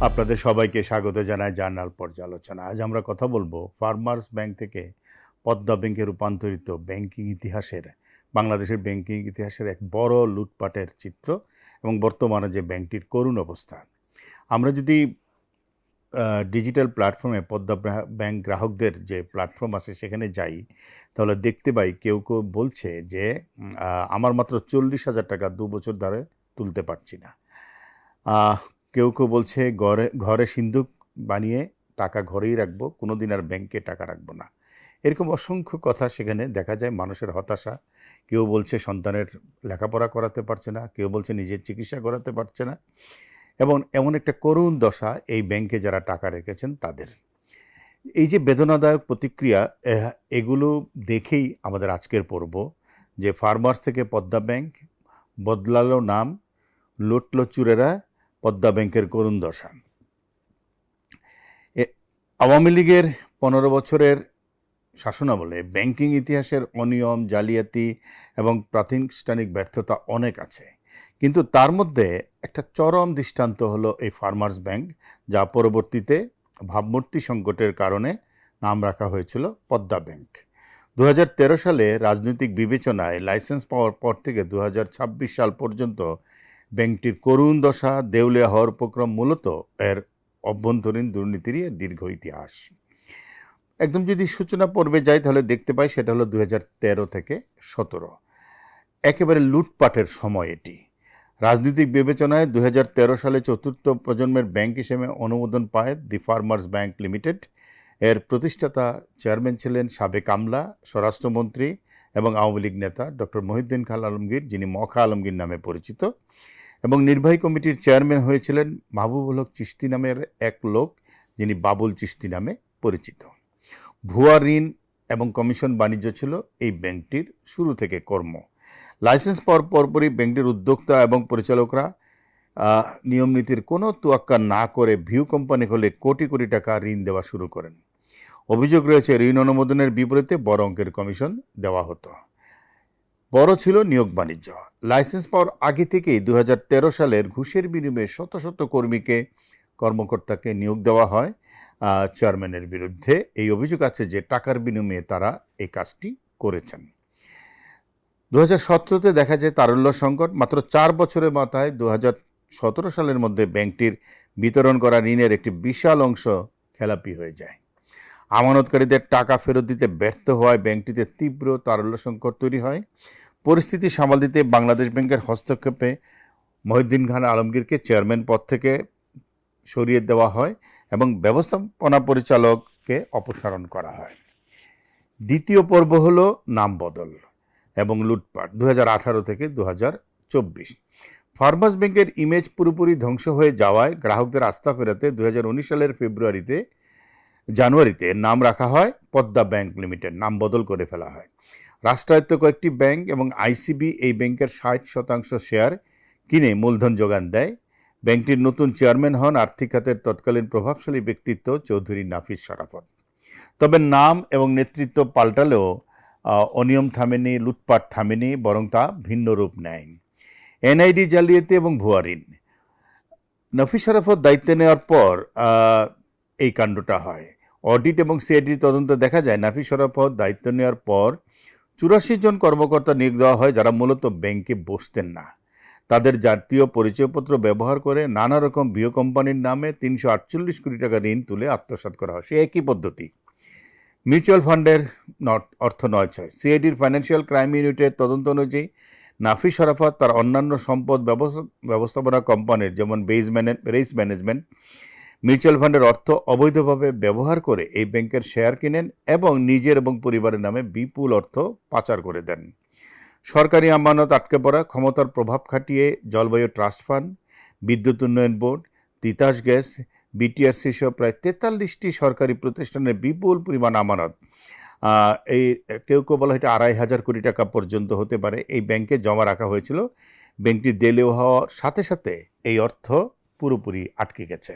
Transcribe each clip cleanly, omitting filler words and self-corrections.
আপনাদের সবাইকে স্বাগত জানাই জার্নাল পর্যালোচনা। আজ আমরা কথা বলবো ফার্মার্স ব্যাংক থেকে পদ্মা ব্যাংকে রূপান্তরিত বাংলাদেশের ব্যাংকিং ইতিহাসের এক বড় লুটপাটের চিত্র এবং বর্তমানে যে ব্যাংকটির করুণ অবস্থা। আমরা যদি ডিজিটাল প্ল্যাটফর্মে পদ্মা ব্যাংক গ্রাহকদের যে প্ল্যাটফর্ম আছে সেখানে যাই, তাহলে দেখতে পাই কেউ কেউ বলছে যে আমার মাত্র 40,000 টাকা 2 বছর ধরে তুলতে পারছি না। কেউ কেউ বলছে ঘরে সিন্দুক বানিয়ে টাকা ঘরেই রাখবো, কোনো দিন আর ব্যাংকে টাকা রাখবো না। এরকম অসংখ্য কথা সেখানে দেখা যায়, মানুষের হতাশা। কেউ বলছে সন্তানের লেখাপড়া করাতে পারছে না, কেউ বলছে নিজের চিকিৎসা করাতে পারছে না, এবং এমন একটা করুণ দশা এই ব্যাংকে যারা টাকা রেখেছেন তাদের। এই যে বেদনাদায়ক প্রতিক্রিয়া, এগুলো দেখেই আমাদের আজকের পর্ব, যে ফার্মার্স থেকে পদ্মা ব্যাংক, বদলালো নাম, লুটল চুরেরা, পদ্মা ব্যাংকের করুণ দশা। আওয়ামী লীগের 15 বছরের শাসনামলে ব্যাংকিং ইতিহাসের অনিয়ম, জালিয়াতি এবং প্রাতিষ্ঠানিক ব্যর্থতা অনেক আছে, কিন্তু তার মধ্যে একটা চরম দৃষ্টান্ত হলো এই ফার্মার্স ব্যাংক, যা পরবর্তীতে ভাবমূর্তি সংকটের কারণে নাম রাখা হয়েছিল পদ্মা ব্যাংক। 2013 সালে রাজনৈতিক বিবেচনায় লাইসেন্স পাওয়ার পর থেকে 2026 সাল পর্যন্ত ব্যাংকটির করুণ দশা, দেউলিয়া হওয়ার উপক্রম মূলত এর অভ্যন্তরীণ দুর্নীতিরই দীর্ঘ ইতিহাস। একদম যদি সূচনা পর্বে যাই তাহলে দেখতে পাই সেটা হলো 2013 থেকে 17, একেবারে লুটপাটের সময় এটি। রাজনৈতিক বিবেচনায় 2013 সালে চতুর্থ প্রজন্মের ব্যাংক হিসেবে অনুমোদন পায় দি ফার্মার্স ব্যাংক লিমিটেড। এর প্রতিষ্ঠাতা চেয়ারম্যান ছিলেন সাবেক আমলা, স্বরাষ্ট্রমন্ত্রী এবং আওয়ামী লীগ নেতা ডক্টর মহিউদ্দিন খান আলমগীর, যিনি মখা আলমগীর নামে পরিচিত, এবং নির্বাহী কমিটির চেয়ারম্যান হয়েছিলেন মাহবুবুল হক চিশতি নামের এক লোক, যিনি বাবুল চিশতি নামে পরিচিত। ভুয়া ঋণ এবং কমিশন বাণিজ্য ছিল এই ব্যাংকটির শুরু থেকে কর্ম। লাইসেন্স পাওয়ার পরপরই ব্যাংকটির উদ্যোক্তা এবং পরিচালকরা নিয়মনীতির কোনো তোয়াক্কা না করে ভিউ কোম্পানি হলে কোটি কোটি টাকা ঋণ দেওয়া শুরু করেন। অভিযোগ রয়েছে ঋণ অনুমোদনের বিপরীতে বড় অঙ্কের কমিশন দেওয়া হতো। বড় ছিল নিয়োগ বাণিজ্য। লাইসেন্স পাওয়ার আগে থেকেই 2013 সালের ঘুষের বিনিময়ে শত শত কর্মকর্তাকে নিয়োগ দেওয়া হয় চেয়ারম্যানের বিরুদ্ধে। এই অভিযোগ আছে যে টাকার বিনিময়ে তারা এই কাজটি করেছেন। 2017-তে দেখা যায় তারল্য সংকট। মাত্র 4 বছরের মাথায় 2017 সালের মধ্যে ব্যাংকটির বিতরণ করা ঋণের একটি বিশাল অংশ খেলাপি হয়ে যায়। আমানতকারীদের টাকা ফেরত দিতে ব্যর্থ হওয়ায় ব্যাংকটিতে তীব্র তারল্য সংকট তৈরি হয়। পরিস্থিতি সামাল দিতে বাংলাদেশ ব্যাংকের হস্তক্ষেপে মহিউদ্দিন খান আলমগীরকে চেয়ারম্যান পদ থেকে সরিয়ে দেওয়া হয় এবং ব্যবস্থাপনা পরিচালককে অপসারণ করা হয়। দ্বিতীয় পর্ব হলো নাম বদল এবং লুটপাট 2018 থেকে 2024। ফার্মার্স ব্যাংকের ইমেজ পুরোপুরি ধ্বংস হয়ে যাওয়ায় গ্রাহকদের আস্থা ফেরাতে 2019 সালের জানুয়ারিতে নাম রাখা হয় পদ্মা ব্যাংক লিমিটেড, নাম বদল করে ফেলা হয়। রাষ্ট্রায়ত্ত কয়েকটি ব্যাংক এবং আইসিবি এই ব্যাংকের 60% শেয়ার কিনে মূলধন যোগান দেয়। ব্যাংকটির নতুন চেয়ারম্যান হন আর্থিক খাতের তৎকালীন প্রভাবশালী ব্যক্তিত্ব চৌধুরী নাফিস শরাফত। তবে নাম এবং নেতৃত্ব পাল্টালেও অনিয়ম থামেনি, লুটপাট থামেনি, বরং তা ভিন্ন রূপ নেয়। এনআইডি জালিয়াতি এবং ভুয়া ঋণ। নাফিস শরাফত দায়িত্ব নেওয়ার পর এই কাণ্ডটা হয়। অডিট এবং সিআইডি তদন্তে দেখা যায় নাফিস শরাফত দায়িত্ব নেওয়ার পর 84 জন কর্মকর্তা নিয়োগ দেওয়া হয়, যারা মূলত ব্যাংকে বসতেন না। তাদের জাতীয় পরিচয়পত্র ব্যবহার করে নানা রকম ভিও কোম্পানির নামে 348 কোটি টাকা ঋণ তুলে আত্মসাৎ করা হয়। সে একই পদ্ধতি। মিউচুয়াল ফান্ডের অর্থ নয়ছয়। সিআইডির ফাইন্যান্সিয়াল ক্রাইম ইউনিটের তদন্ত অনুযায়ী নাফিস শরাফত তার অন্যান্য সম্পদ ব্যবস্থাপনা কোম্পানির, যেমন বেইজ ম্যানেজমেন্ট, মিউচুয়াল ফান্ডের অর্থ অবৈধভাবে ব্যবহার করে এই ব্যাংকের শেয়ার কিনেন এবং নিজের এবং পরিবারের নামে বিপুল অর্থ পাচার করে দেন। সরকারি আমানত আটকে পড়া, ক্ষমতার প্রভাব খাটিয়ে জলবায়ু ট্রাস্ট ফান্ড, বিদ্যুৎ উন্নয়ন বোর্ড, তিতাস গ্যাস, বিটিআরসি সহ প্রায় 43টি সরকারি প্রতিষ্ঠানের বিপুল পরিমাণ আমানত, এই কেউ বলা হয় 2,500 কোটি টাকা পর্যন্ত হতে পারে, এই ব্যাংকে জমা রাখা হয়েছিল। ব্যাংকটি দেউলিয়া হওয়ার সাথে সাথে এই অর্থ পুরোপুরি আটকে গেছে।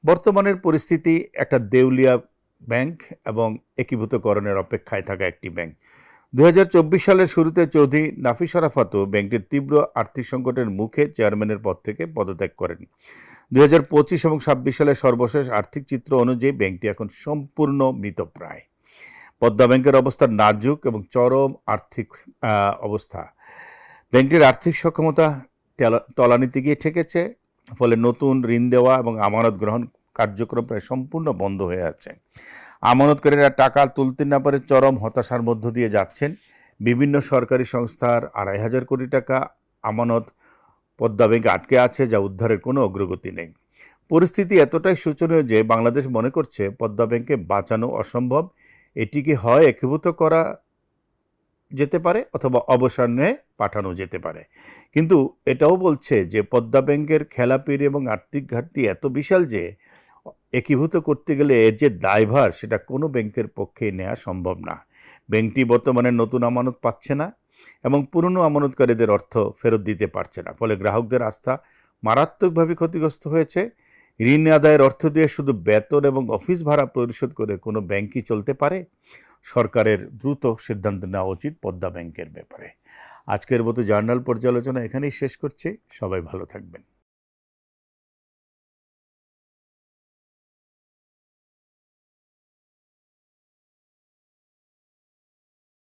বর্তমানের পরিস্থিতি একটা দেউলিয়া ব্যাংক এবং একীভূতকরণের অপেক্ষায় থাকা একটি ব্যাংক। 2024 সালের শুরুতে চৌধুরী নাফিস শরাফতও ব্যাংকটির তীব্র আর্থিক সংকটের মুখে চেয়ারম্যানের পদ থেকে পদত্যাগ করেন। 2025 এবং 26 সালের সর্বশেষ আর্থিক চিত্র অনুযায়ী ব্যাংকটি এখন সম্পূর্ণ মৃতপ্রায়। পদ্মা ব্যাংকের অবস্থা নাজুক এবং চরম আর্থিক অবস্থা। ব্যাংকটির আর্থিক সক্ষমতা তলানিতে গিয়ে ঠেকেছে, ফলে নতুন ঋণ দেওয়া এবং আমানত গ্রহণ কার্যক্রম প্রায় সম্পূর্ণ বন্ধ হয়ে আছে। আমানতকারীরা টাকা তুলতে না পারে চরম হতাশার মধ্য দিয়ে যাচ্ছেন। বিভিন্ন সরকারি সংস্থার 2,500 কোটি টাকা আমানত পদ্মা ব্যাংকে আটকে আছে, যা উদ্ধারের কোনো অগ্রগতি নেই। পরিস্থিতি এতটাই শোচনীয় যে বাংলাদেশ মনে করছে পদ্মা ব্যাংকে বাঁচানো অসম্ভব। এটিকে হয় একীভূত করা যেতে পারে অথবা অবসরে পাঠানো যেতে পারে। কিন্তু এটাও বলছে যে পদ্মা ব্যাংকের খেলাপির এবং আর্থিক ঘাটতি এত বিশাল যে একীভূত করতে গেলে এর যে দায়ভার সেটা কোনো ব্যাংকের পক্ষে নেওয়া সম্ভব না। ব্যাংকটি বর্তমানে নতুন আমানত পাচ্ছে না এবং পুরনো আমানতকারীদের অর্থ ফেরত দিতে পারছে না, ফলে গ্রাহকদের আস্থা মারাত্মকভাবে ক্ষতিগ্রস্ত হয়েছে। ঋণ আদায়ের অর্থ দিয়ে শুধু বেতন এবং অফিস ভাড়া পরিশোধ করে কোনো ব্যাংকই চলতে পারে? সরকারের দ্রুত সিদ্ধান্ত নেওয়া উচিত পদ্মা ব্যাংকের ব্যাপারে। আজকের মতো জার্নাল পর্যালোচনা এখানেই শেষ করছি। সবাই ভালো থাকবেন।